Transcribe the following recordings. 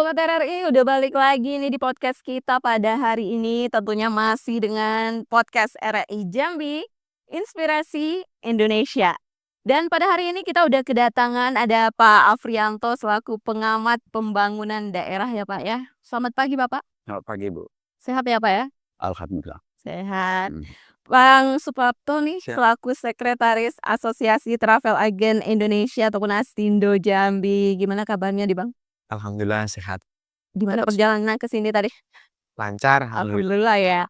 Sobat RRI udah balik lagi nih di podcast kita pada hari ini, tentunya masih dengan podcast RRI Jambi, Inspirasi Indonesia. Dan pada hari ini kita udah kedatangan ada Pak Afrianto selaku pengamat pembangunan daerah ya Pak ya. Selamat pagi Bapak. Selamat pagi, Bu. Sehat ya Pak ya? Alhamdulillah. Sehat. Mhm. Bang Suprapto nih Siap. selaku Sekretaris Asosiasi Travel Agent Indonesia ataupun Astindo Jambi. Gimana kabarnya nih Bang? Alhamdulillah sehat. Gimana perjalanan ke sini tadi? Lancar, alhamdulillah. Alhamdulillah ya.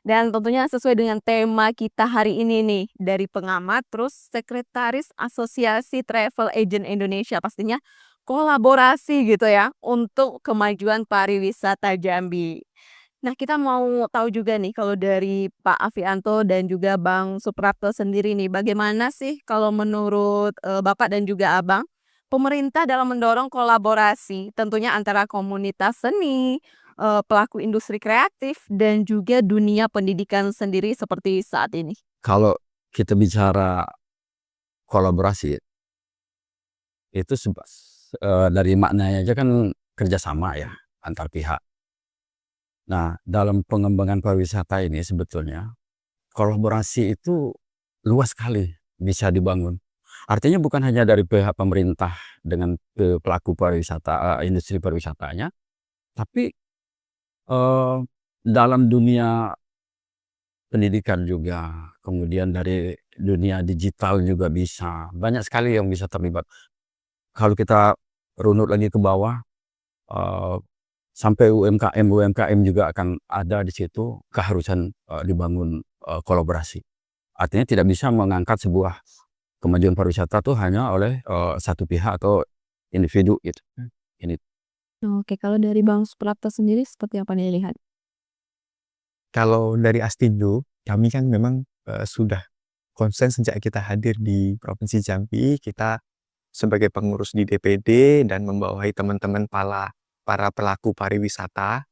Dan tentunya sesuai dengan tema kita hari ini nih, dari pengamat terus sekretaris Asosiasi Travel Agent Indonesia, pastinya kolaborasi gitu ya untuk kemajuan pariwisata Jambi. Nah, kita mau tahu juga nih kalau dari Pak Afianto dan juga Bang Suprapto sendiri nih, bagaimana sih kalau menurut, Bapak dan juga Abang, pemerintah dalam mendorong kolaborasi tentunya antara komunitas seni, pelaku industri kreatif dan juga dunia pendidikan sendiri seperti saat ini? Kalau kita bicara kolaborasi, itu dari maknanya aja kan kerjasama ya, antar pihak. Nah, dalam pengembangan pariwisata ini sebetulnya, kolaborasi itu luas sekali bisa dibangun. Artinya bukan hanya dari pihak pemerintah dengan, pelaku pariwisata, industri pariwisatanya, tapi, dalam dunia pendidikan juga, kemudian dari dunia digital juga bisa, banyak sekali yang bisa terlibat. Kalau kita runut lagi ke bawah, eee, sampai UMKM juga akan ada di situ keharusan, dibangun, kolaborasi. Artinya tidak bisa mengangkat sebuah kemajuan pariwisata tuh hanya oleh, satu pihak atau individu gitu, ini. Oke, kalau dari Bang Suprapto sendiri seperti apa nih lihat? Kalau dari Astindo, kami kan memang, sudah konsen sejak kita hadir di Provinsi Jambi, kita sebagai pengurus di DPD dan membawahi teman-teman para pelaku pariwisata,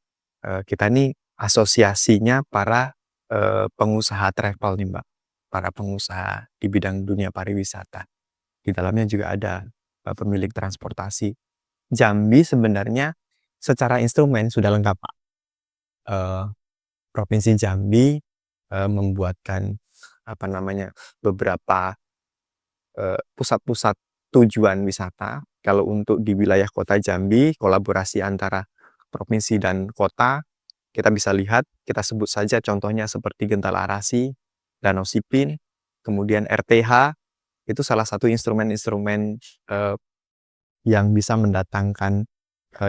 kita nih asosiasinya para, pengusaha travel nih, Mbak, para pengusaha di bidang dunia pariwisata. Di dalamnya juga ada, pemilik transportasi. Jambi sebenarnya secara instrumen sudah lengkap, Pak. Eee Provinsi Jambi, membuatkan, beberapa, pusat-pusat tujuan wisata. Kalau untuk di wilayah kota Jambi, kolaborasi antara provinsi dan kota, kita bisa lihat, kita sebut saja contohnya seperti Gental Arasi, Danau Sipin, kemudian RTH, itu salah satu instrumen-instrumen, yang bisa mendatangkan,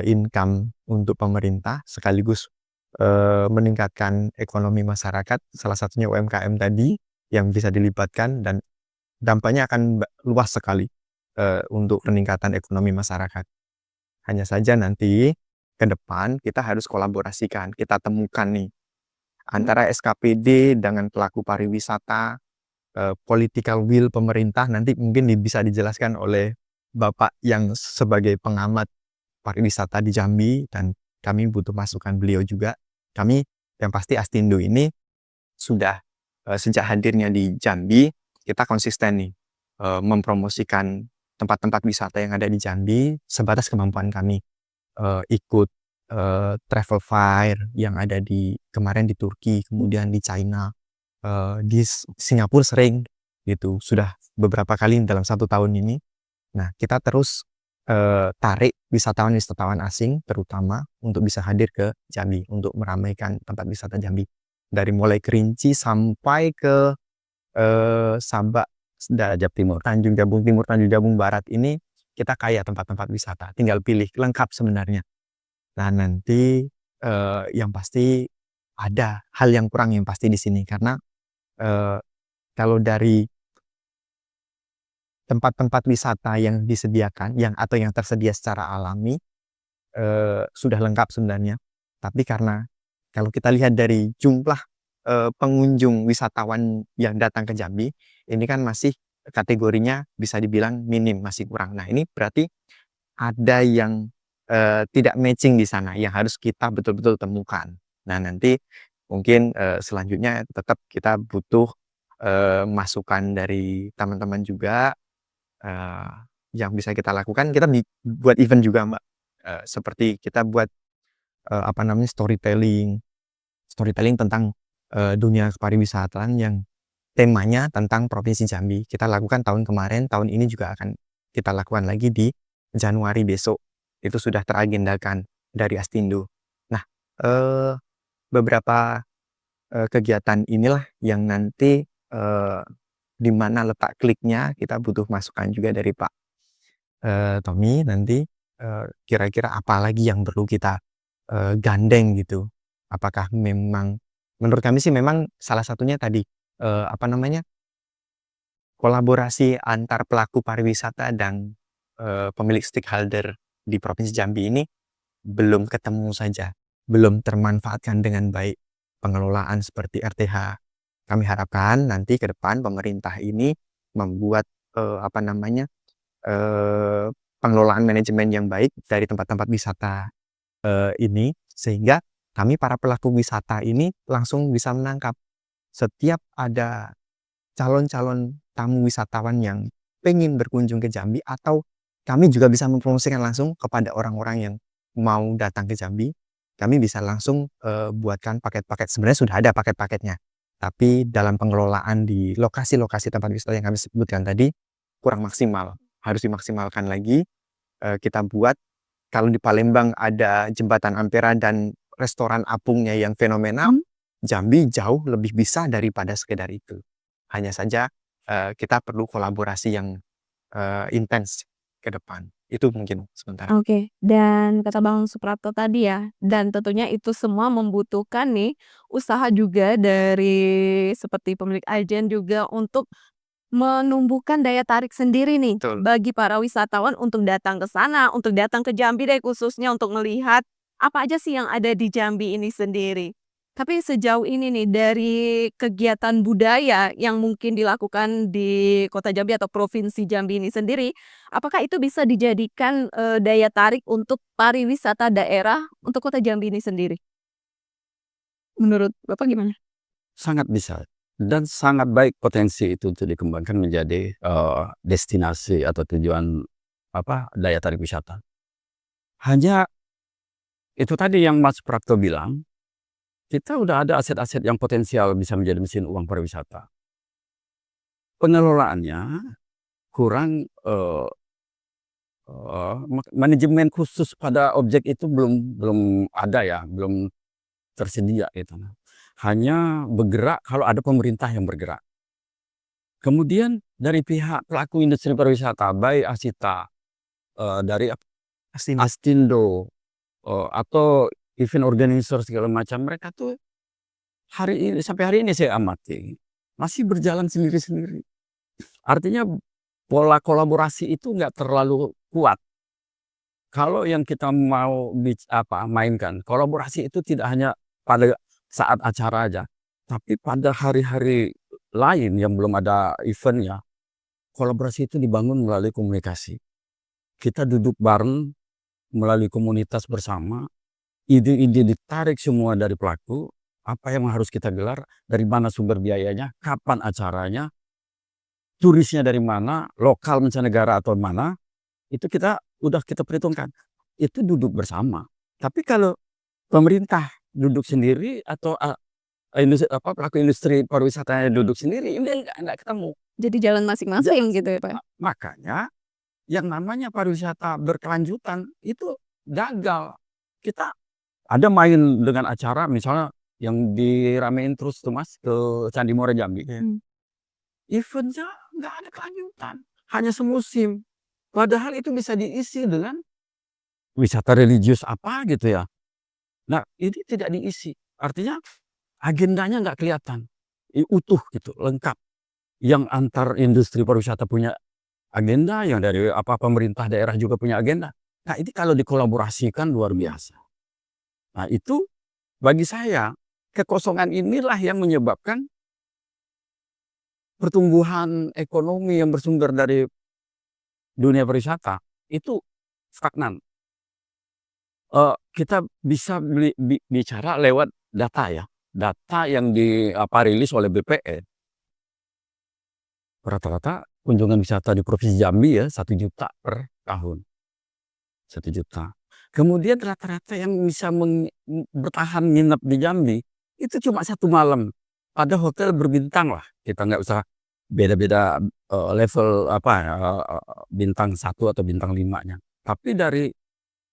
income untuk pemerintah sekaligus meningkatkan ekonomi masyarakat, salah satunya UMKM tadi, yang bisa dilibatkan dan dampaknya akan luas sekali, untuk peningkatan ekonomi masyarakat. Hanya saja nanti ke depan kita harus kolaborasikan, kita temukan nih, antara SKPD dengan pelaku pariwisata, political will pemerintah, nanti mungkin bisa dijelaskan oleh Bapak yang sebagai pengamat pariwisata di Jambi, dan kami butuh masukan beliau juga. Kami yang pasti Astindo ini sudah, sejak hadirnya di Jambi, kita konsisten nih, mempromosikan tempat-tempat wisata yang ada di Jambi sebatas kemampuan kami. Ikut, travel fair yang ada kemarin di Turki, kemudian di China, di Singapura sering gitu, sudah beberapa kali dalam 1 tahun ini. Nah, kita terus, tarik wisatawan-wisatawan asing terutama untuk bisa hadir ke Jambi, untuk meramaikan tempat wisata Jambi. Dari mulai Kerinci sampai ke, Sabak, Jab Timur. Tanjung Jabung Timur, Tanjung Jabung Barat ini kita kaya tempat-tempat wisata, tinggal pilih, lengkap sebenarnya. Nah, nanti, yang pasti ada hal yang kurang yang pasti di sini karena, kalau dari tempat-tempat wisata yang disediakan, atau yang tersedia secara alami, sudah lengkap sebenarnya. Tapi karena kalau kita lihat dari jumlah, pengunjung wisatawan yang datang ke Jambi, ini kan masih kategorinya bisa dibilang minim, masih kurang. Nah, ini berarti ada yang, tidak matching di sana, yang harus kita betul-betul temukan. Nah, nanti mungkin, selanjutnya tetap kita butuh, masukan dari teman-teman juga. Yang bisa kita lakukan, kita buat event juga, Mbak. seperti kita buat, storytelling tentang, dunia kepariwisataan yang temanya tentang Provinsi Jambi. Kita lakukan tahun kemarin, tahun ini juga akan kita lakukan lagi di Januari besok. Itu sudah teragendakan dari Astindo. Nah, beberapa, kegiatan inilah yang nanti, di mana letak kliknya kita butuh masukan juga dari Pak, Tommy nanti, kira-kira apa lagi yang perlu kita, gandeng gitu. Apakah memang menurut kami sih memang salah satunya tadi, kolaborasi antar pelaku pariwisata dan, pemilik stakeholder di Provinsi Jambi ini belum ketemu saja, belum termanfaatkan dengan baik. Pengelolaan seperti RTH. Kami harapkan nanti ke depan pemerintah ini membuat, pengelolaan manajemen yang baik dari tempat-tempat wisata, ini, sehingga kami para pelaku wisata ini langsung bisa menangkap setiap ada calon-calon tamu wisatawan yang pengen berkunjung ke Jambi, atau kami juga bisa mempromosikan langsung kepada orang-orang yang mau datang ke Jambi. Kami bisa langsung, buatkan paket-paket. Sebenarnya sudah ada paket-paketnya, tapi dalam pengelolaan di lokasi-lokasi tempat wisata yang kami sebutkan tadi kurang maksimal, harus dimaksimalkan lagi. Kita buat, kalau di Palembang ada Jembatan Ampera dan restoran apungnya yang fenomenal, Jambi jauh lebih bisa daripada sekedar itu. Hanya saja, kita perlu kolaborasi yang, intens ke depan. Itu mungkin sementara. Oke, dan kata Bang Suprapto tadi ya, dan tentunya itu semua membutuhkan nih usaha juga dari seperti pemilik agen juga untuk menumbuhkan daya tarik sendiri nih Betul. bagi para wisatawan untuk datang ke sana, untuk datang ke Jambi deh khususnya untuk melihat apa aja sih yang ada di Jambi ini sendiri. Tapi sejauh ini nih dari kegiatan budaya yang mungkin dilakukan di Kota Jambi atau Provinsi Jambi ini sendiri, apakah itu bisa dijadikan, daya tarik untuk pariwisata daerah untuk Kota Jambi ini sendiri? Menurut Bapak gimana? Sangat bisa dan sangat baik potensi itu untuk dikembangkan menjadi, destinasi atau tujuan daya tarik wisata. Hanya itu tadi yang Mas Prapto bilang, kita udah ada aset-aset yang potensial bisa menjadi mesin uang pariwisata. Pengelolaannya kurang, manajemen khusus pada objek itu belum ada ya, belum tersedia gitu. Hanya bergerak kalau ada pemerintah yang bergerak. Kemudian dari pihak pelaku industri pariwisata, baik Asita, dari Astindo, atau event organizer segala macam, mereka tuh sampai hari ini saya amati masih berjalan sendiri-sendiri. Artinya pola kolaborasi itu nggak terlalu kuat. Kalau yang kita mau mainkan, kolaborasi itu tidak hanya pada saat acara aja, tapi pada hari-hari lain yang belum ada eventnya, kolaborasi itu dibangun melalui komunikasi. Kita duduk bareng melalui komunitas bersama, ide-ide ditarik semua dari pelaku, apa yang harus kita gelar, dari mana sumber biayanya, kapan acaranya, turisnya dari mana, lokal mancanegara atau mana, itu udah kita perhitungkan. Itu duduk bersama. Tapi kalau pemerintah duduk sendiri atau pelaku industri pariwisatanya duduk sendiri, ini enggak ketemu. Jadi jalan masing-masing gitu ya, Pak? Makanya yang namanya pariwisata berkelanjutan itu gagal. Kita ada main dengan acara misalnya yang diramein terus tuh Mas ke Candi Muara Jambi. Eventnya nggak ada kelanjutan, hanya semusim. Padahal itu bisa diisi dengan wisata religius apa gitu ya. Nah ini tidak diisi, artinya agendanya nggak kelihatan, utuh gitu, lengkap. Yang antar industri pariwisata punya agenda, yang dari pemerintah daerah juga punya agenda. Nah ini kalau dikolaborasikan luar biasa. Nah itu bagi saya kekosongan inilah yang menyebabkan pertumbuhan ekonomi yang bersumber dari dunia pariwisata itu stagnan. Kita bisa bicara lewat data ya, data yang rilis oleh BPN. Rata-rata kunjungan wisata di Provinsi Jambi ya 1 juta per tahun. 1 juta. Kemudian rata-rata yang bisa bertahan nginep di Jambi, itu cuma 1 malam. Pada hotel berbintang lah, kita nggak usah beda-beda, level apa, bintang 1 atau bintang 5-nya. Tapi dari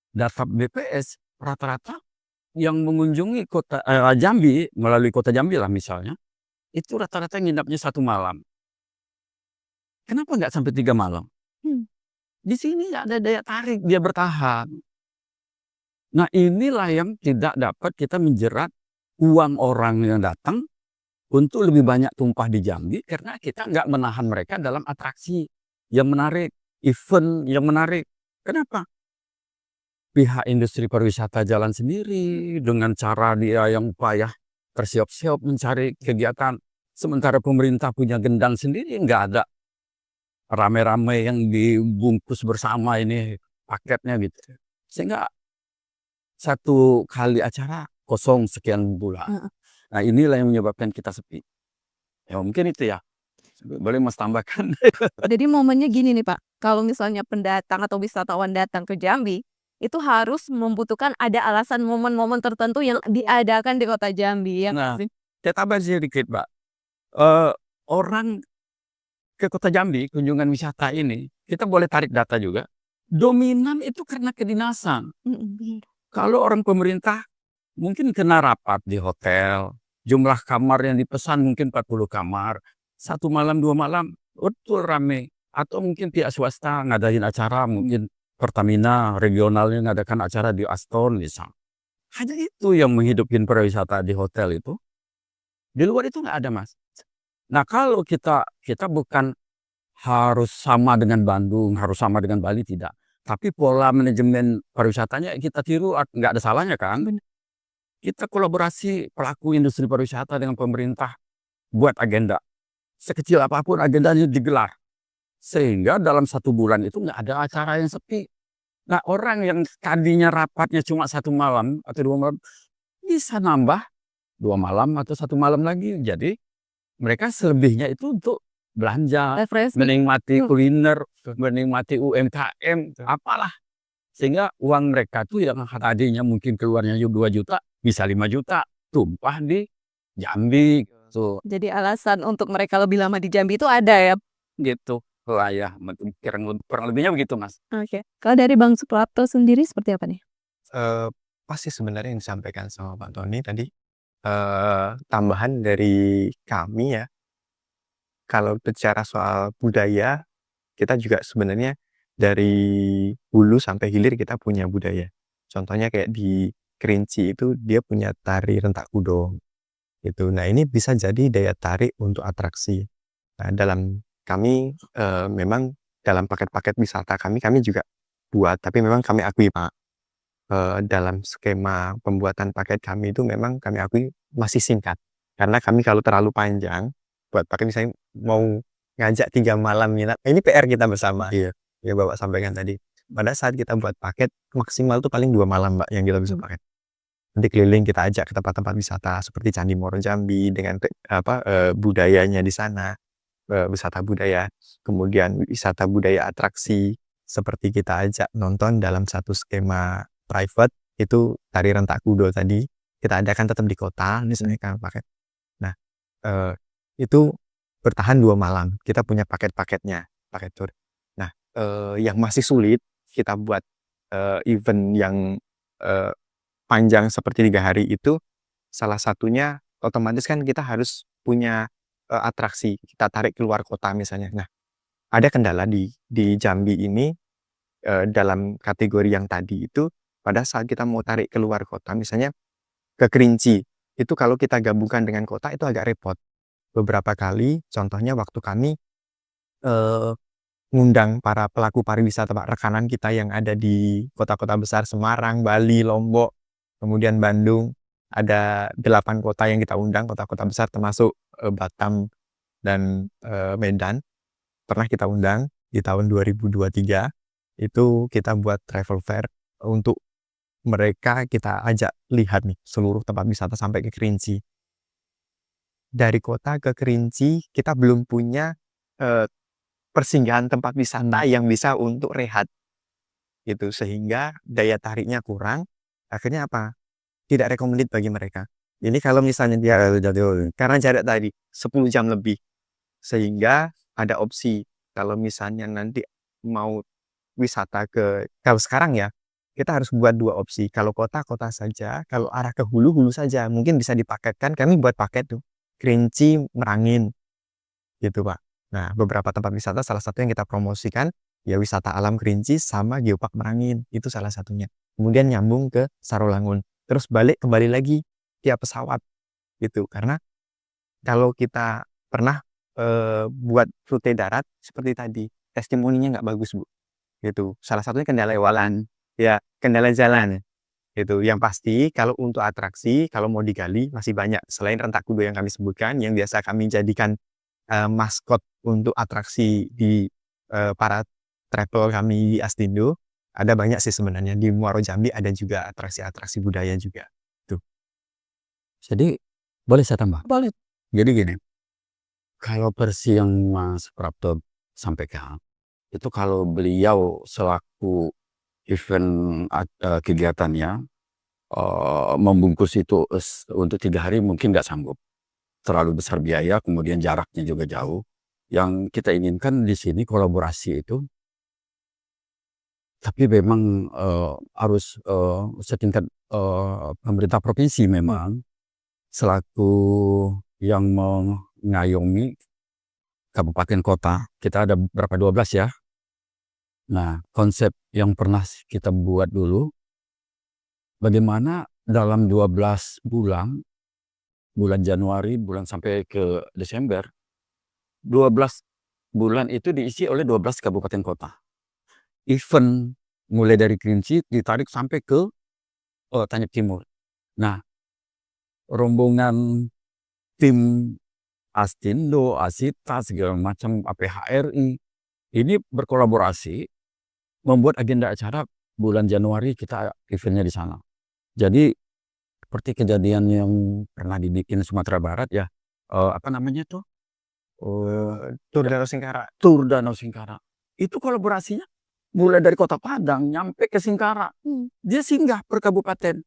data BPS, rata-rata yang mengunjungi Jambi, melalui kota Jambi lah misalnya, itu rata-rata nginapnya 1 malam. Kenapa nggak sampai 3 malam? Di sini nggak ada daya tarik, dia bertahan. Nah, inilah yang tidak dapat kita menjerat uang orang yang datang untuk lebih banyak tumpah di Jambi, karena kita nggak menahan mereka dalam atraksi yang menarik, event yang menarik. Kenapa? Pihak industri pariwisata jalan sendiri dengan cara dia yang payah tersiop-siop mencari kegiatan. Sementara pemerintah punya gendang sendiri, nggak ada rame-rame yang dibungkus bersama ini paketnya gitu. Sehingga 1 kali acara kosong sekian bulan. Heeh. Nah, inilah yang menyebabkan kita sepi. Ya mungkin itu ya. Boleh Mas tambahkan? Jadi momennya gini nih Pak, kalau misalnya pendatang atau wisatawan datang ke Jambi, itu harus membutuhkan ada alasan momen-momen tertentu yang diadakan di kota Jambi, ya nggak Nah, sih? saya tambah sedikit, Mbak. Orang ke kota Jambi, kunjungan wisata ini, kita boleh tarik data juga, dominan itu karena kedinasan. Bener. Kalau orang pemerintah mungkin kena rapat di hotel, jumlah kamar yang dipesan mungkin 40 kamar, 1 malam, 2 malam, betul rame. Atau mungkin pihak swasta ngadain acara, mungkin Pertamina regionalnya ngadakan acara di Aston misal. Hanya itu yang menghidupin pariwisata di hotel itu. Di luar itu nggak ada, Mas. Nah, kalau kita bukan harus sama dengan Bandung, harus sama dengan Bali, tidak. Tapi pola manajemen pariwisatanya kita tiru, nggak ada salahnya kan? Bener. Kita kolaborasi pelaku industri pariwisata dengan pemerintah, buat agenda. Sekecil apapun agendanya digelar. Sehingga dalam 1 bulan itu nggak ada acara yang sepi. Nah, orang yang tadinya rapatnya cuma 1 malam atau 2 malam, bisa nambah 2 malam atau 1 malam lagi. Jadi mereka selebihnya itu untuk belanja, Refreshing. menikmati kuliner, menikmati UMKM, apalah. Sehingga uang mereka tuh yang tadinya mungkin keluarnya 2 juta, bisa 5 juta, tumpah di Jambi, gitu. Jadi alasan untuk mereka lebih lama di Jambi itu ada ya? Gitu lah ya, kurang lebihnya begitu, Mas. Oke. Kalau dari Bang Suprapto sendiri seperti apa nih? Pasti sebenarnya yang disampaikan sama Pak Tony tadi, tambahan dari kami ya, kalau bicara soal budaya, kita juga sebenarnya dari hulu sampai hilir kita punya budaya. Contohnya kayak di Kerinci itu dia punya tari rentak kudo, gitu. Nah, ini bisa jadi daya tarik untuk atraksi. Nah, dalam kami, memang dalam paket-paket wisata kami juga buat, tapi memang kami akui Pak, dalam skema pembuatan paket kami itu memang kami akui masih singkat. Karena kami kalau terlalu panjang, buat paket misalnya mau ngajak 3 malam nginap, ini PR kita bersama. Iya. Ya Bapak sampaikan tadi. Pada saat kita buat paket, maksimal tuh paling 2 malam Mbak, yang kita bisa pakai. Nanti keliling kita ajak ke tempat-tempat wisata seperti Candi Moro Jambi dengan budayanya di sana, wisata budaya. Kemudian wisata budaya atraksi, seperti kita ajak nonton dalam satu skema private, itu tari rentak kudo tadi, kita adakan tetap di kota, misalnya paket. Nah, itu bertahan 2 malam, kita punya paket-paketnya, paket tour. Nah, yang masih sulit kita buat, event yang, panjang seperti 3 hari itu, salah satunya otomatis kan kita harus punya, atraksi, kita tarik keluar kota misalnya. Nah, ada kendala di Jambi ini, dalam kategori yang tadi itu, pada saat kita mau tarik keluar kota, misalnya ke Kerinci, itu kalau kita gabungkan dengan kota itu agak repot. Beberapa kali, contohnya waktu kami, ngundang para pelaku pariwisata Pak, rekanan kita yang ada di kota-kota besar Semarang, Bali, Lombok, kemudian Bandung, ada 8 kota yang kita undang, kota-kota besar termasuk, Batam dan, Medan. Pernah kita undang di tahun 2023, itu kita buat travel fair untuk mereka kita ajak lihat nih seluruh tempat wisata sampai ke Kerinci. Dari kota ke Kerinci kita belum punya, persinggahan tempat wisata yang bisa untuk rehat. gitu. Sehingga daya tariknya kurang, akhirnya apa? Tidak recommended bagi mereka. Ini kalau misalnya dia karena jarak tadi 10 jam lebih, sehingga ada opsi kalau misalnya nanti mau wisata kalau sekarang ya, kita harus buat 2 opsi. Kalau kota, kota saja, kalau arah ke hulu, hulu saja. Mungkin bisa dipaketkan, kami buat paket tuh, Kerinci, Merangin, gitu Pak. Nah, beberapa tempat wisata salah satu yang kita promosikan, ya wisata alam Kerinci sama Geopark Merangin, itu salah satunya. Kemudian nyambung ke Sarolangun, terus kembali lagi tiap pesawat, gitu. Karena kalau kita pernah, buat rute darat seperti tadi, testimoninya nggak bagus, Bu. Gitu. Salah satunya kendala jalan, ya kendala jalan, gitu. Yang pasti kalau untuk atraksi, kalau mau digali masih banyak. Selain Rentak Kudo yang kami sebutkan, yang biasa kami jadikan, maskot untuk atraksi di, para travel kami di Astindo, ada banyak sih sebenarnya. Di Muaro Jambi ada juga atraksi-atraksi budaya juga, tuh. Jadi boleh saya tambah? Boleh. Jadi gini, kalau versi yang Mas Prapto sampaikan, itu kalau beliau selaku event kegiatannya, membungkus itu untuk 3 hari mungkin nggak sanggup. Terlalu besar biaya, kemudian jaraknya juga jauh. Yang kita inginkan di sini kolaborasi itu, tapi memang, harus, setingkat, pemerintah provinsi memang selaku yang mengayomi kabupaten kota. Kita ada berapa, 12 ya. Nah, konsep yang pernah kita buat dulu, bagaimana dalam 12 bulan Januari, bulan sampai ke Desember, 12 bulan itu diisi oleh 12 kabupaten kota. Event mulai dari Kerinci ditarik sampai ke Tanjung Timur. Nah, rombongan tim Astindo, Asita, segala macam, APHRI, ini berkolaborasi membuat agenda acara bulan Januari kita eventnya di sana. Jadi seperti kejadian yang pernah dibikin Sumatera Barat ya, apa namanya tuh? Tur Danau Singkara. Tur Danau Singkara. Itu kolaborasinya mulai dari Kota Padang nyampe ke Singkara. Dia singgah per kabupaten.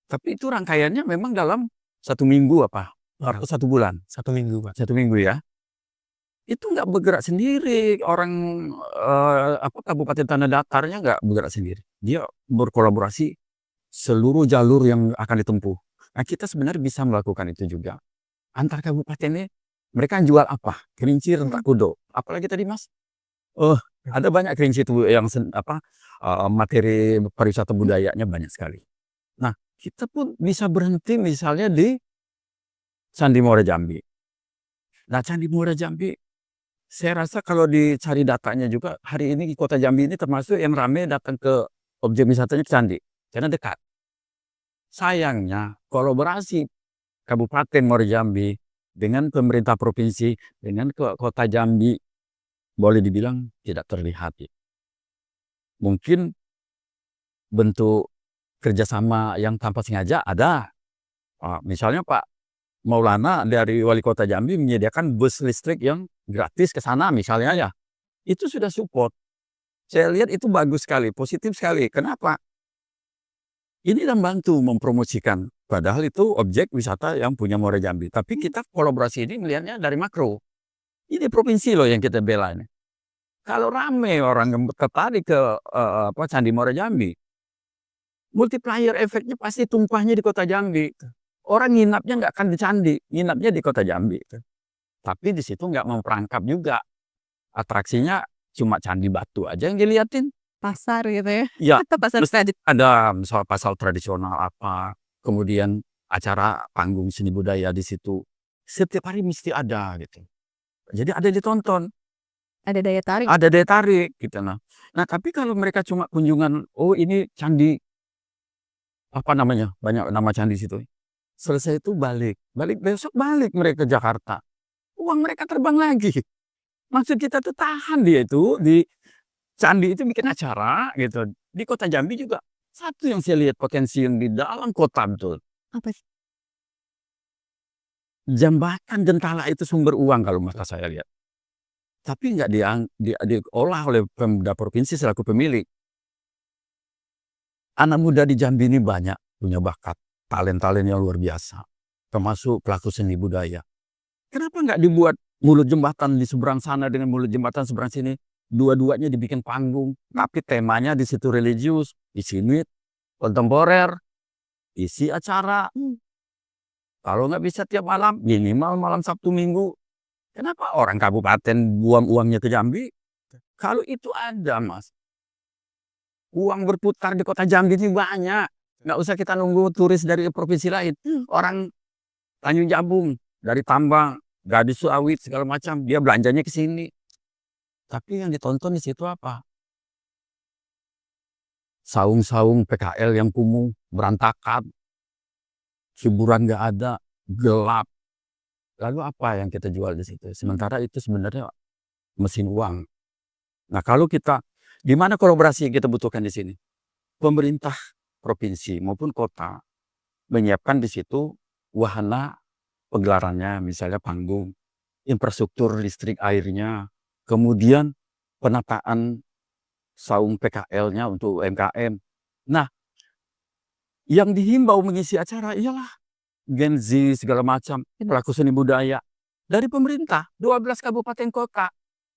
Tapi itu rangkaiannya memang dalam 1 minggu apa? Atau 1 bulan? 1 minggu, Pak. 1 minggu ya. Itu nggak bergerak sendiri, orang, Kabupaten Tanah Datarnya nggak bergerak sendiri. Dia berkolaborasi seluruh jalur yang akan ditempuh. Nah, kita sebenarnya bisa melakukan itu juga. Antar kabupaten ini, mereka jual apa? Kerinci, Rentak Kudo. Apalagi tadi Mas? Ada banyak Kerinci itu yang materi pariwisata budayanya banyak sekali. Nah, kita pun bisa berhenti misalnya di Candi Muara Jambi. Nah, Candi Muara Jambi, saya rasa kalau dicari datanya juga, hari ini di Kota Jambi ini termasuk yang ramai datang ke objek wisatanya ke Candi, karena dekat. Sayangnya, kolaborasi Kabupaten Muara Jambi dengan pemerintah provinsi, dengan Kota Jambi, boleh dibilang tidak terlihat. Mungkin bentuk kerjasama yang tanpa sengaja ada. Misalnya Pak Maulana dari Wali Kota Jambi menyediakan bus listrik yang gratis ke sana misalnya ya. Itu sudah support. Saya lihat itu bagus sekali, positif sekali. Kenapa? Ini membantu mempromosikan. Padahal itu objek wisata yang punya Muara Jambi. Tapi kita kolaborasi ini melihatnya dari makro. Ini provinsi loh yang kita bela ini. Kalau rame orang yang tertarik ke Candi Muara Jambi, multiplier efeknya pasti tumpahnya di Kota Jambi. Orang nginapnya nggak akan di Candi, nginapnya di Kota Jambi. Tapi di situ nggak memperangkap juga. Atraksinya cuma Candi Batu aja yang dilihatin. Pasar gitu ya. Ya, Atau pasar terus ada soal pasar tradisional apa, kemudian acara panggung seni budaya di situ. Setiap hari mesti ada gitu. Jadi ada yang ditonton. ada daya tarik. Ada daya tarik gitu. Nah, tapi kalau mereka cuma kunjungan, oh ini candi apa namanya? Banyak nama candi situ. Selesai itu balik besok balik mereka ke Jakarta. Uang mereka terbang lagi. Maksud kita tuh tahan dia itu di candi itu bikin acara gitu. Di Kota Jambi juga satu yang saya lihat potensi yang di dalam kota betul. Apa sih? Jembatan Jentala itu sumber uang kalau mata saya lihat. Tapi nggak diolah oleh Pemda provinsi selaku pemilik. anak muda di Jambi ini banyak punya bakat, talent-talent yang luar biasa, termasuk pelaku seni budaya. Kenapa nggak dibuat mulut jembatan di seberang sana dengan mulut jembatan seberang sini, dua-duanya dibikin panggung, tapi temanya di situ religius, di sini kontemporer, isi acara. Kalau nggak bisa tiap malam, minimal malam Sabtu Minggu. Kenapa orang kabupaten buang uangnya ke Jambi? Kalau itu ada, Mas. Uang berputar di kota Jambi ini banyak. Nggak usah kita nunggu turis dari provinsi lain. Orang Tanjung Jabung, dari Tambang, Gadis Sawit, segala macam, dia belanjanya ke sini. Tapi yang ditonton di situ apa? Saung-saung PKL yang kumuh, berantakan, hiburan nggak ada, gelap. Lalu apa yang kita jual di situ? Sementara itu sebenarnya mesin uang. Nah, kalau kita, gimana kolaborasi yang kita butuhkan di sini? Pemerintah provinsi maupun kota menyiapkan di situ wahana pegelarannya, misalnya panggung, infrastruktur listrik airnya, kemudian penataan saung PKL-nya untuk UMKM. Nah, yang dihimbau mengisi acara ialah Gen Z segala macam, pelaku seni budaya dari pemerintah, 12 kabupaten kota.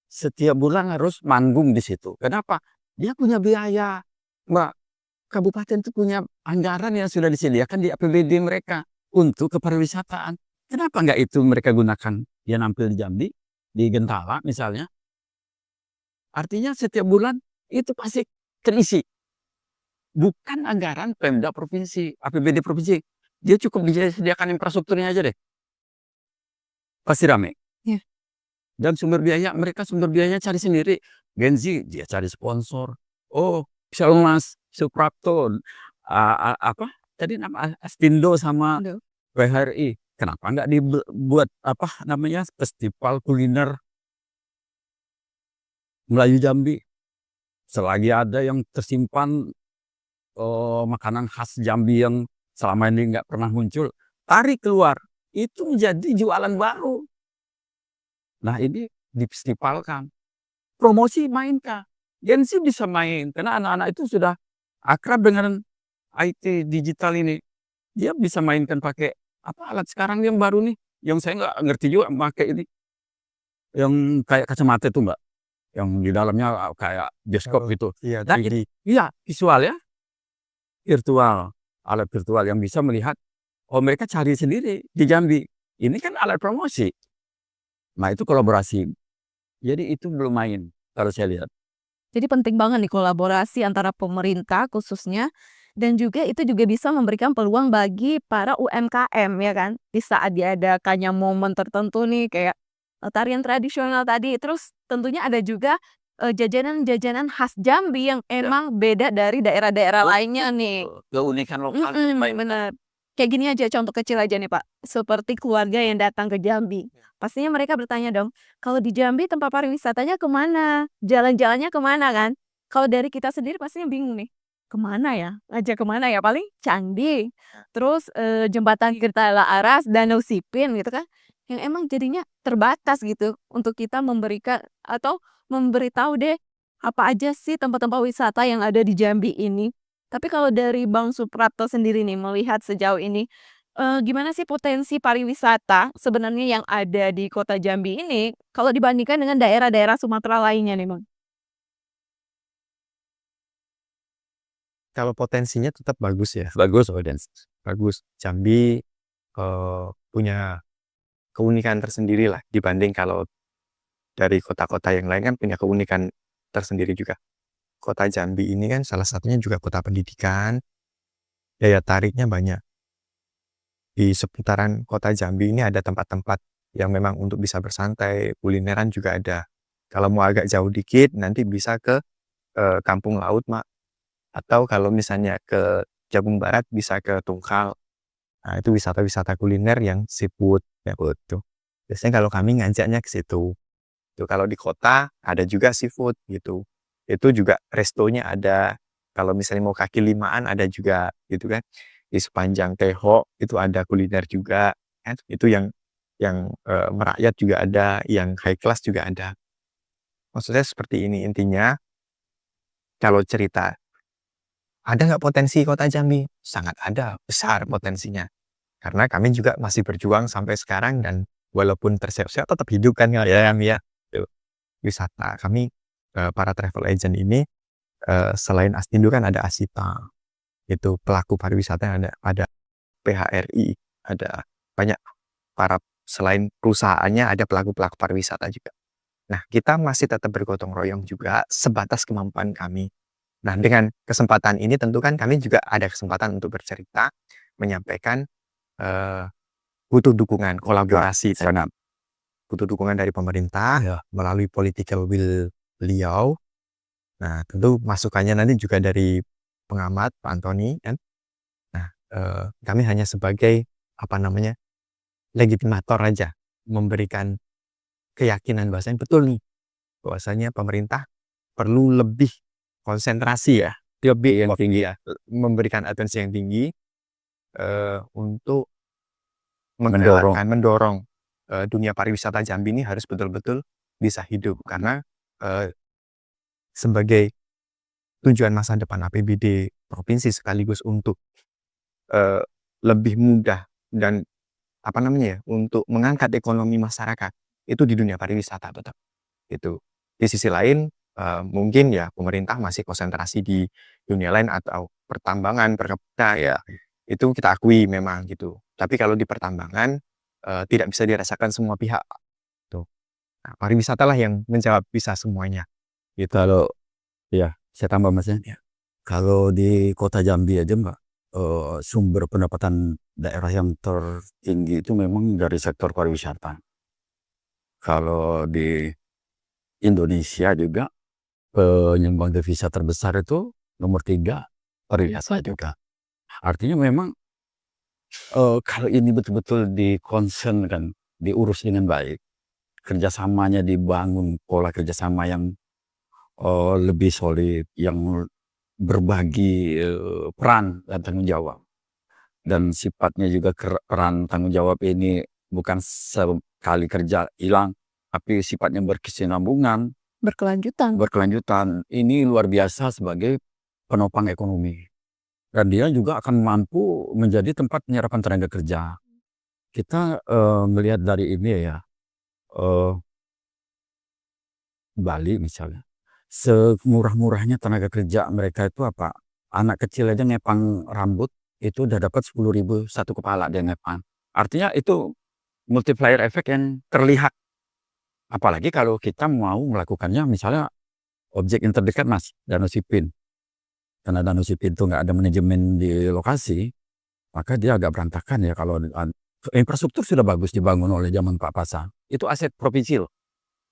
Setiap bulan harus manggung di situ. Kenapa? Dia punya biaya. Mbak, kabupaten itu punya anggaran yang sudah disediakan di APBD mereka untuk kepariwisataan. Kenapa nggak itu mereka gunakan? Dia nampil di Jambi, di Gentala misalnya. Artinya setiap bulan itu pasti terisi. Bukan anggaran Pemda provinsi, APBD provinsi. Dia cukup disediakan infrastrukturnya aja deh. Pasti rame. Iya. Dan sumber biaya, mereka sumber biayanya cari sendiri. Gen Z, dia cari sponsor. Oh, Mas Suprapto, apa tadi nama Astindo sama Aduh. PHRI. Kenapa nggak dibuat apa namanya festival kuliner Melayu Jambi? Selagi ada yang tersimpan makanan khas Jambi yang selama ini nggak pernah muncul, tarik keluar. Itu menjadi jualan baru. Nah, ini difestivalkan. Promosi mainkan. Gen Z bisa main. Karena anak-anak itu sudah akrab dengan IT digital ini. Dia bisa mainkan pakai apa alat sekarang yang baru nih. Yang saya nggak ngerti juga pakai ini. Yang kayak kacamata itu, Mbak. Yang di dalamnya kayak bioskop gitu. Iya, Dan 3D. iya, visual ya. Virtual. Alat virtual yang bisa melihat. Oh, mereka cari sendiri di Jambi. Ini kan alat promosi. Nah, itu kolaborasi. Jadi itu belum main kalau saya lihat. Jadi penting banget nih kolaborasi antara pemerintah khususnya dan juga itu juga bisa memberikan peluang bagi para UMKM ya kan. Di saat diadakannya momen tertentu nih kayak tarian tradisional tadi, terus tentunya ada juga jajanan-jajanan khas Jambi yang emang beda dari daerah-daerah lainnya nih. Keunikan lokal Bener. Kayak gini aja contoh kecil aja nih Pak, seperti keluarga yang datang ke Jambi. Pastinya mereka bertanya dong, kalau di Jambi tempat pariwisatanya kemana? Jalan-jalannya kemana kan? Kalau dari kita sendiri pastinya bingung nih, kemana ya? Ngajak kemana ya? Paling Candi, terus Jembatan Gertala Aras, Danau Sipin gitu kan. Yang emang jadinya terbatas gitu untuk kita memberikan atau memberitahu deh apa aja sih tempat-tempat wisata yang ada di Jambi ini. Tapi kalau dari Bang Suprapto sendiri nih melihat sejauh ini, gimana sih potensi pariwisata sebenarnya yang ada di kota Jambi ini, kalau dibandingkan dengan daerah-daerah Sumatera lainnya nih, Bang? Kalau potensinya tetap bagus ya, bagus audiens. bagus. Jambi punya keunikan tersendiri lah dibanding kalau dari kota-kota yang lain kan punya keunikan tersendiri juga. Kota Jambi ini kan salah satunya juga kota pendidikan, daya tariknya banyak. Di seputaran kota Jambi ini ada tempat-tempat yang memang untuk bisa bersantai, kulineran juga ada. Kalau mau agak jauh dikit nanti bisa ke Kampung Laut, Mak. Atau kalau misalnya ke Jabung Barat bisa ke Tungkal. Nah, itu wisata-wisata kuliner yang seafood ya tuh. Biasanya kalau kami ngajaknya ke situ. Tuh kalau di kota ada juga seafood gitu. Itu juga restonya ada. Kalau misalnya mau kaki limaan ada juga gitu kan. Di sepanjang Teho itu ada kuliner juga kan. Itu yang merakyat juga ada, yang high class juga ada. Maksudnya seperti ini intinya. Kalau cerita Ada nggak potensi Kota Jambi? Sangat ada, besar potensinya. Karena kami juga masih berjuang sampai sekarang dan walaupun terseok-seok tetap hidup kan ya kami ya. Tuh, wisata. Kami para travel agent ini selain Astindo kan ada Asita. Itu pelaku pariwisata yang ada PHRI, ada banyak selain perusahaannya ada pelaku-pelaku pariwisata juga. Nah, kita masih tetap bergotong royong juga sebatas kemampuan kami. Nah, dengan kesempatan ini tentu kan kami juga ada kesempatan untuk bercerita, menyampaikan butuh dukungan, kolaborasi. Sangat. Butuh dukungan dari pemerintah Ya. melalui political will beliau. Nah, tentu masukannya nanti juga dari pengamat Pak Antoni kan. Nah, kami hanya sebagai legitimator aja, memberikan keyakinan bahwasanya betul nih, bahwasanya pemerintah perlu lebih konsentrasi ya, lebih yang tinggi ya, memberikan atensi yang tinggi untuk mendorong dunia pariwisata Jambi ini harus betul-betul bisa hidup karena sebagai tujuan masa depan APBD provinsi sekaligus untuk lebih mudah dan untuk mengangkat ekonomi masyarakat itu di dunia pariwisata tetap itu. Di sisi lain mungkin ya pemerintah masih konsentrasi di dunia lain atau pertambangan, perkebunan ya itu kita akui memang gitu. Tapi kalau di pertambangan tidak bisa dirasakan semua pihak. Tuh. Nah, pariwisata lah yang menjawab bisa semuanya. Gitu. Kalau ya saya tambah Mas ya. Kalau di Kota Jambi aja Mbak, sumber pendapatan daerah yang tertinggi itu memang dari sektor pariwisata. Kalau di Indonesia juga penyumbang devisa terbesar itu nomor 3 pariwisata juga. Artinya memang kalau ini betul-betul dikonsenkan, diurus dengan baik, kerjasamanya dibangun, pola kerjasama yang lebih solid, yang berbagi peran dan tanggung jawab. Dan sifatnya juga peran tanggung jawab ini bukan sekali kerja hilang, tapi sifatnya berkesinambungan, berkelanjutan. Ini luar biasa sebagai penopang ekonomi. Dan dia juga akan mampu menjadi tempat penyerapan tenaga kerja. Kita melihat dari ini ya, Bali misalnya. Semurah-murahnya tenaga kerja mereka itu apa? Anak kecil aja ngepang rambut itu udah dapat 10.000 satu kepala dia ngepang. Artinya itu multiplier effect yang terlihat. Apalagi kalau kita mau melakukannya misalnya objek yang terdekat Mas, Danau Sipin. Karena Danau Sipin itu nggak ada manajemen di lokasi, maka dia agak berantakan ya kalau infrastruktur sudah bagus dibangun oleh zaman Pak Pasang. Itu aset provinsi loh.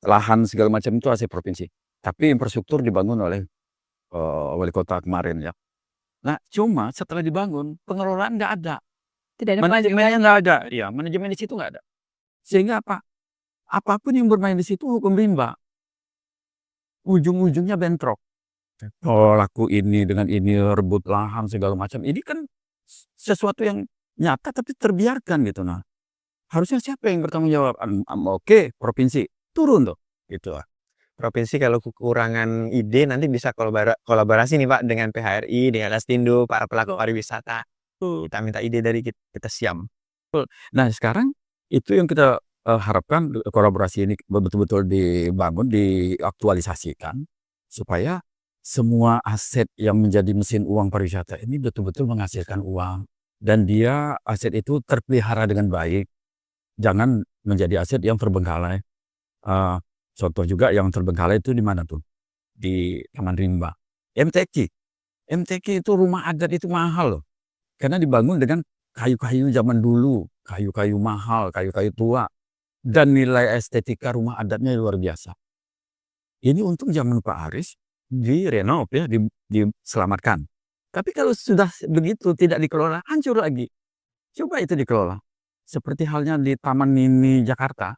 Lahan segala macam itu aset provinsi. Tapi infrastruktur dibangun oleh wali kota kemarin ya. Nah, cuma setelah dibangun pengelolaan nggak ada. Tidak ada Manajemennya nggak ada. Ya, manajemen di situ nggak ada. Sehingga apa? Apapun yang bermain di situ hukum rimba. Ujung-ujungnya bentrok. Oh, laku ini dengan ini rebut lahan segala macam. Ini kan sesuatu yang nyata tapi terbiarkan gitu. Nah, harusnya siapa yang bertanggung jawab? Oke, provinsi turun tuh. Gitu. Provinsi kalau kekurangan ide nanti bisa kolaborasi nih Pak dengan PHRI, dengan Astindo, para pelaku pariwisata. Kita minta ide dari kita siam. Nah, sekarang itu yang kita harapkan kolaborasi ini betul-betul dibangun, diaktualisasikan supaya semua aset yang menjadi mesin uang pariwisata ini betul-betul menghasilkan uang dan dia aset itu terpelihara dengan baik. Jangan menjadi aset yang terbengkalai. Contoh juga yang terbengkalai itu di mana tuh? Di Taman Rimba. MTQ itu rumah adat itu mahal loh. Karena dibangun dengan kayu-kayu zaman dulu, kayu-kayu mahal, kayu-kayu tua. Dan nilai estetika rumah adatnya luar biasa. Ini untung zaman Pak Haris direnov ya, diselamatkan. Tapi kalau sudah begitu tidak dikelola, hancur lagi. Coba itu dikelola. Seperti halnya di Taman Mini Jakarta.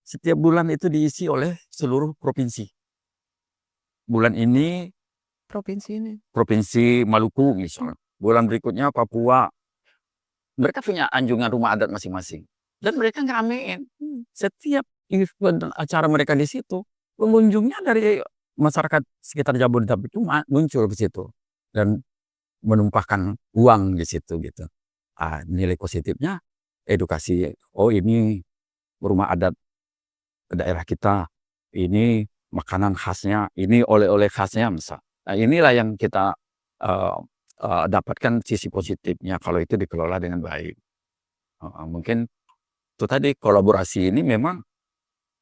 Setiap bulan itu diisi oleh seluruh provinsi. Bulan ini Provinsi Maluku misalnya. Bulan berikutnya Papua. Mereka punya anjungan rumah adat masing-masing. Dan mereka ngeramein. Setiap event acara mereka di situ, pengunjungnya dari masyarakat sekitar Jabodetabek itu muncul ke situ. Dan menumpahkan uang di situ gitu. Nilai positifnya edukasi, oh ini rumah adat daerah kita, ini makanan khasnya, ini oleh-oleh khasnya misal. Nah inilah yang kita eee dapatkan sisi positifnya kalau itu dikelola dengan baik. Mungkin itu tadi kolaborasi ini memang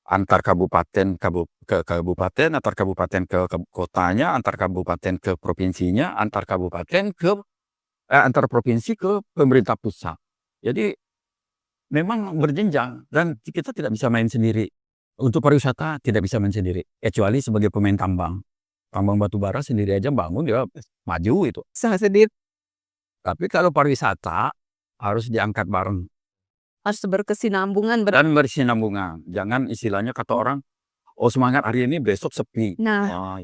antar kabupaten ke kabupaten, antar kabupaten ke kotanya, antar kabupaten ke provinsinya, antar kabupaten ke antar provinsi ke pemerintah pusat. Jadi memang berjenjang dan kita tidak bisa main sendiri. Untuk pariwisata tidak bisa main sendiri, kecuali sebagai pemain tambang. Tambang batu bara sendiri aja bangun dia maju itu. Sangat sedih, Tapi kalau pariwisata harus diangkat bareng harus berkesinambungan dan bersinambungan. Jangan istilahnya kata orang, "Oh semangat hari ini, besok sepi." Nah, Wah,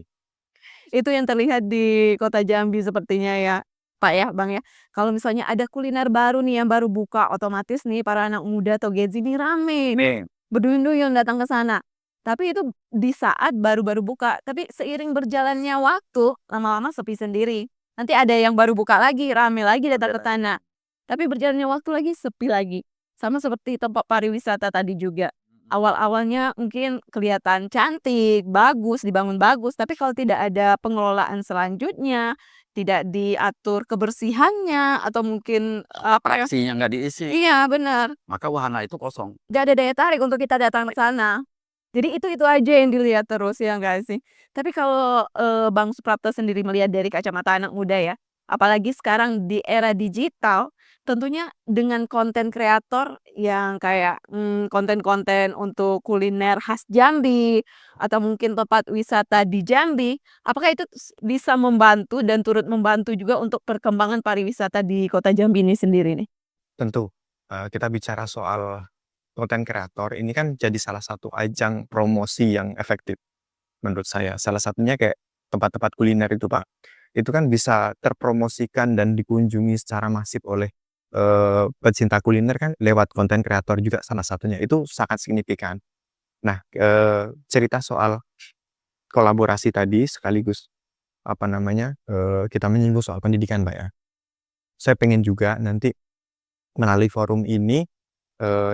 itu yang terlihat di Kota Jambi sepertinya ya, Pak, ya, Bang, ya. Kalau misalnya ada kuliner baru nih yang baru buka, otomatis nih para anak muda atau Gen Z nih rame, nih berduyun-duyun datang ke sana. Tapi itu di saat baru-baru buka, tapi seiring berjalannya waktu, lama-lama sepi sendiri. Nanti ada yang baru buka lagi, rame lagi datang ke sana. Tapi berjalannya waktu lagi, sepi lagi. Sama seperti tempat pariwisata tadi juga. Awal-awalnya mungkin kelihatan cantik, bagus, dibangun bagus, tapi kalau tidak ada pengelolaan selanjutnya, tidak diatur kebersihannya atau mungkin, apa ya, atraksinya nggak diisi, iya benar, maka wahana itu kosong. nggak ada daya tarik untuk kita datang ke sana. Jadi itu aja yang dilihat terus, ya nggak sih? Tapi kalau, Bang Suprapto sendiri melihat dari kacamata anak muda ya, apalagi sekarang di era digital, tentunya dengan konten kreator yang kayak, konten-konten untuk kuliner khas Jambi, atau mungkin tempat wisata di Jambi, apakah itu bisa membantu dan turut membantu juga untuk perkembangan pariwisata di kota Jambi ini sendiri nih? Tentu, kita bicara soal konten kreator ini kan jadi salah satu ajang promosi yang efektif menurut saya. Salah satunya kayak tempat-tempat kuliner itu, Pak. Itu kan bisa terpromosikan dan dikunjungi secara masif oleh, pecinta kuliner kan lewat konten kreator juga salah satunya. Itu sangat signifikan. Nah, cerita soal kolaborasi tadi sekaligus, apa namanya, kita menyinggung soal pendidikan, Mbak, ya. Saya pengen juga nanti melalui forum ini,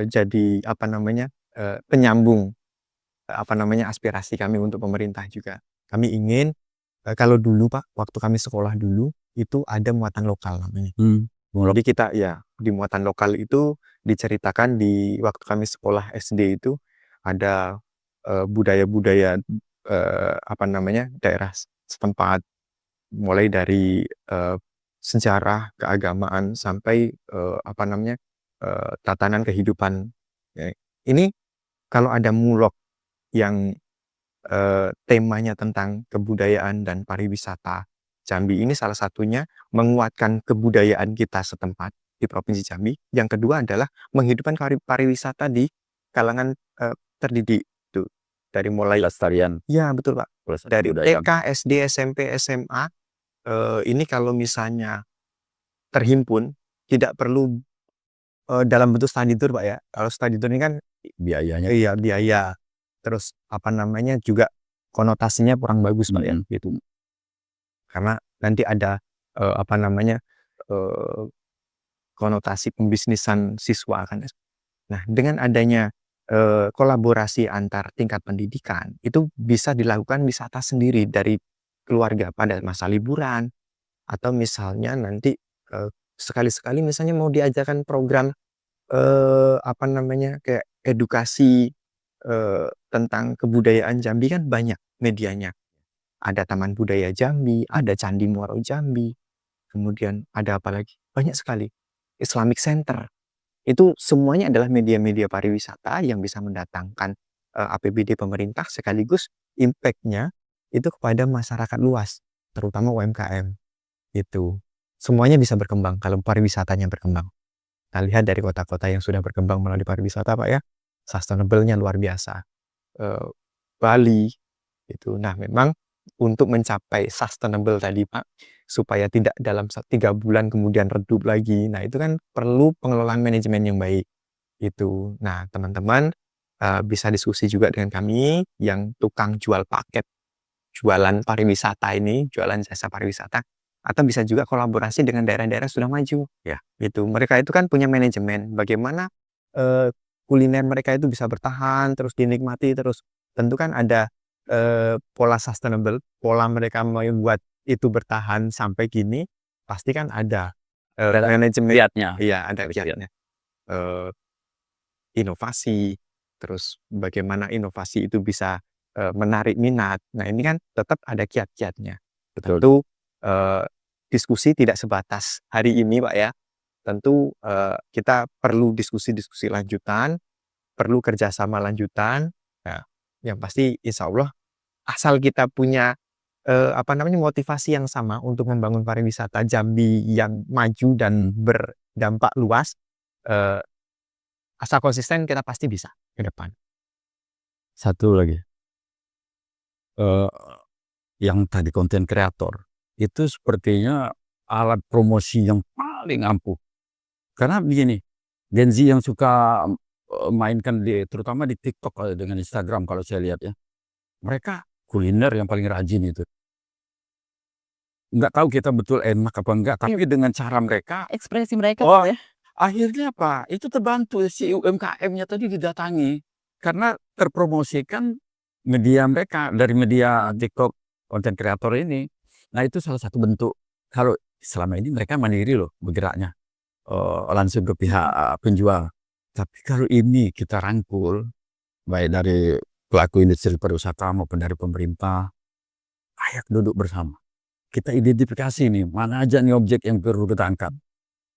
jadi, apa namanya, penyambung, apa namanya, aspirasi kami untuk pemerintah juga. Kami ingin, kalau dulu, Pak, waktu kami sekolah dulu, itu ada muatan lokal namanya. Jadi kita ya, di muatan lokal itu diceritakan di waktu kami sekolah SD itu ada, budaya-budaya, apa namanya, daerah setempat. Mulai dari, sejarah, keagamaan, sampai, apa namanya, tatanan kehidupan. Ya, ini kalau ada mulok yang, temanya tentang kebudayaan dan pariwisata Jambi ini salah satunya menguatkan kebudayaan kita setempat di Provinsi Jambi. Yang kedua adalah menghidupkan pariwisata di kalangan, terdidik, tuh. Dari mulai Pelestarian ya betul, Pak. Dari budaya. TK, SD, SMP, SMA, ini kalau misalnya terhimpun, tidak perlu, dalam bentuk study tour, Pak, ya. Kalau study tour ini kan Biayanya. iya, biaya. Terus, apa namanya, juga konotasinya kurang bagus, Pak, ya, gitu. Karena nanti ada, apa namanya, eee, konotasi pembisnisan siswa kan. Nah, dengan adanya, kolaborasi antar tingkat pendidikan, itu bisa dilakukan wisata sendiri dari keluarga pada masa liburan, atau misalnya nanti, sekali-sekali misalnya mau diajarkan program, apa namanya, kayak edukasi, tentang kebudayaan Jambi kan banyak medianya. Ada Taman Budaya Jambi, ada Candi Muaro Jambi, kemudian ada apa lagi? Banyak sekali. Islamic Center. Itu semuanya adalah media-media pariwisata yang bisa mendatangkan, APBD pemerintah sekaligus impact-nya itu kepada masyarakat luas, terutama UMKM, itu. Semuanya bisa berkembang kalau pariwisatanya berkembang. Nah, lihat dari kota-kota yang sudah berkembang melalui pariwisata, Pak, ya, sustainable-nya luar biasa. Bali, itu. Nah, memang untuk mencapai sustainable tadi, Pak, supaya tidak dalam 3 bulan kemudian redup lagi. Nah, itu kan perlu pengelolaan manajemen yang baik, itu. Nah, teman-teman, bisa diskusi juga dengan kami yang tukang jual paket, jualan pariwisata ini, jualan jasa pariwisata. atau bisa juga kolaborasi dengan daerah-daerah sudah maju. Ya. Gitu. Mereka itu kan punya manajemen bagaimana kuliner mereka itu bisa bertahan terus dinikmati terus. Tentu kan ada pola sustainable, pola mereka membuat itu bertahan sampai gini pasti kan ada manajemen. Lihatnya. Iya, ada Harus lihat. kiatnya. Inovasi, terus bagaimana inovasi itu bisa menarik minat. Nah, ini kan tetap ada kiat-kiatnya. Betul. Tentu diskusi tidak sebatas hari ini, Pak, ya. Tentu kita perlu diskusi-diskusi lanjutan, perlu kerjasama lanjutan. Nah, yang pasti insya Allah asal kita punya motivasi yang sama untuk membangun pariwisata Jambi yang maju dan berdampak luas, asal konsisten kita pasti bisa ke depan. Satu lagi, yang tadi konten kreator itu sepertinya alat promosi yang paling ampuh. Karena begini, Gen Z yang suka mainkan terutama di TikTok dengan Instagram kalau saya lihat ya, mereka kuliner yang paling rajin itu. Nggak tahu kita betul enak apa enggak, tapi dengan cara mereka, Ekspresi mereka oh, ya. akhirnya apa? Itu terbantu si UMKM-nya tadi didatangi karena terpromosikan media mereka dari media TikTok konten kreator ini. Nah, itu salah satu bentuk. Kalau selama ini mereka mandiri loh bergeraknya, langsung ke pihak penjual. Tapi kalau ini kita rangkul, baik dari pelaku industri pariwisata maupun dari pemerintah, ayo duduk bersama. Kita identifikasi nih, mana aja nih objek yang perlu kita angkat.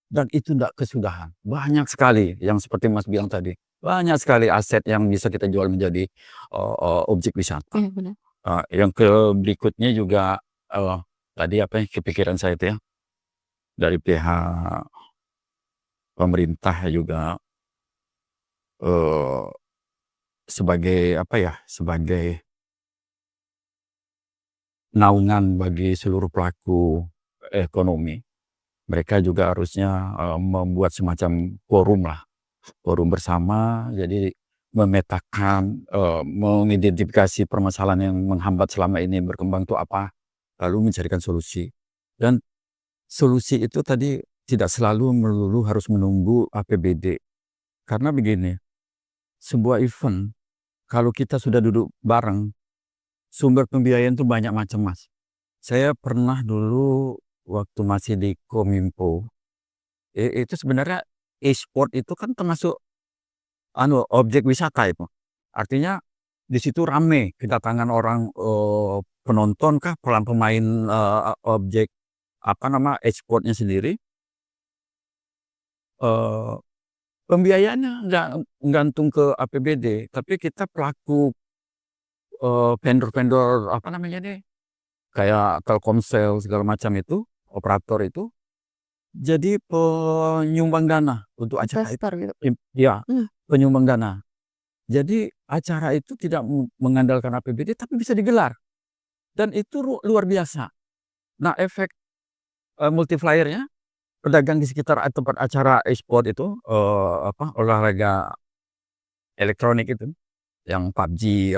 Dan itu tidak kesudahan. Banyak sekali yang seperti Mas bilang tadi. Banyak sekali aset yang bisa kita jual menjadi objek wisata. Iya, benar. Yang berikutnya juga tadi apa yang kepikiran saya itu ya, dari pihak pemerintah juga sebagai apa ya, sebagai naungan bagi seluruh pelaku ekonomi. Mereka juga harusnya membuat semacam forum bersama, jadi memetakan, mengidentifikasi permasalahan yang menghambat selama ini berkembang itu apa, lalu mencarikan solusi. Dan solusi itu tadi tidak selalu melulu harus menunggu APBD. Karena begini, sebuah event kalau kita sudah duduk bareng, sumber pembiayaan itu banyak macam, Mas. Saya pernah dulu waktu masih di Kominfo, itu sebenarnya e-sport itu kan termasuk objek wisata itu. Artinya di situ rame kedatangan orang, penonton kah, pemain objek e-sportnya sendiri. Pembiayaannya nggak gantung ke APBD, tapi kita pelaku vendor-vendor kayak Telkomsel segala macam itu, operator itu, jadi penyumbang dana untuk acara itu. Investor gitu. Ya, penyumbang dana. Jadi acara itu tidak mengandalkan APBD tapi bisa digelar. Dan itu luar biasa. Nah, efek multiplier-nya, pedagang di sekitar tempat acara e-sport itu, olahraga elektronik itu, yang PUBG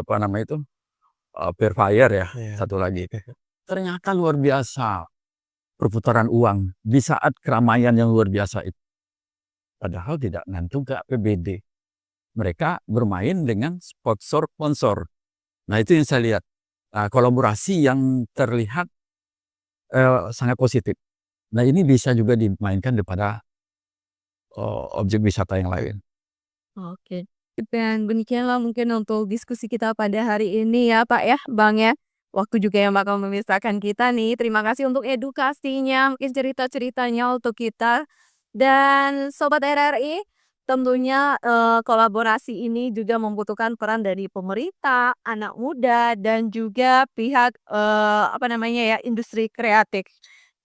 Free Fire ya, satu lagi. Ternyata luar biasa perputaran uang di saat keramaian yang luar biasa itu. Padahal tidak ngantung ke APBD. Mereka bermain dengan sponsor. Nah, itu yang saya lihat. Kolaborasi yang terlihat sangat positif. Nah, ini bisa juga dimainkan daripada objek wisata yang lain. Oke. Dan demikianlah mungkin untuk diskusi kita pada hari ini ya Pak ya, Bang ya. Waktu juga yang bakal memisahkan kita nih. Terima kasih untuk edukasinya, mungkin cerita-ceritanya untuk kita. Dan Sobat RRI, tentunya kolaborasi ini juga membutuhkan peran dari pemerintah, anak muda, dan juga pihak industri kreatif.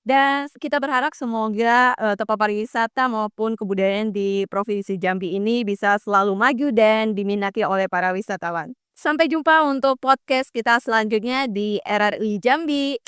Dan kita berharap semoga tempat pariwisata maupun kebudayaan di Provinsi Jambi ini bisa selalu maju dan diminati oleh para wisatawan. Sampai jumpa untuk podcast kita selanjutnya di RRI Jambi.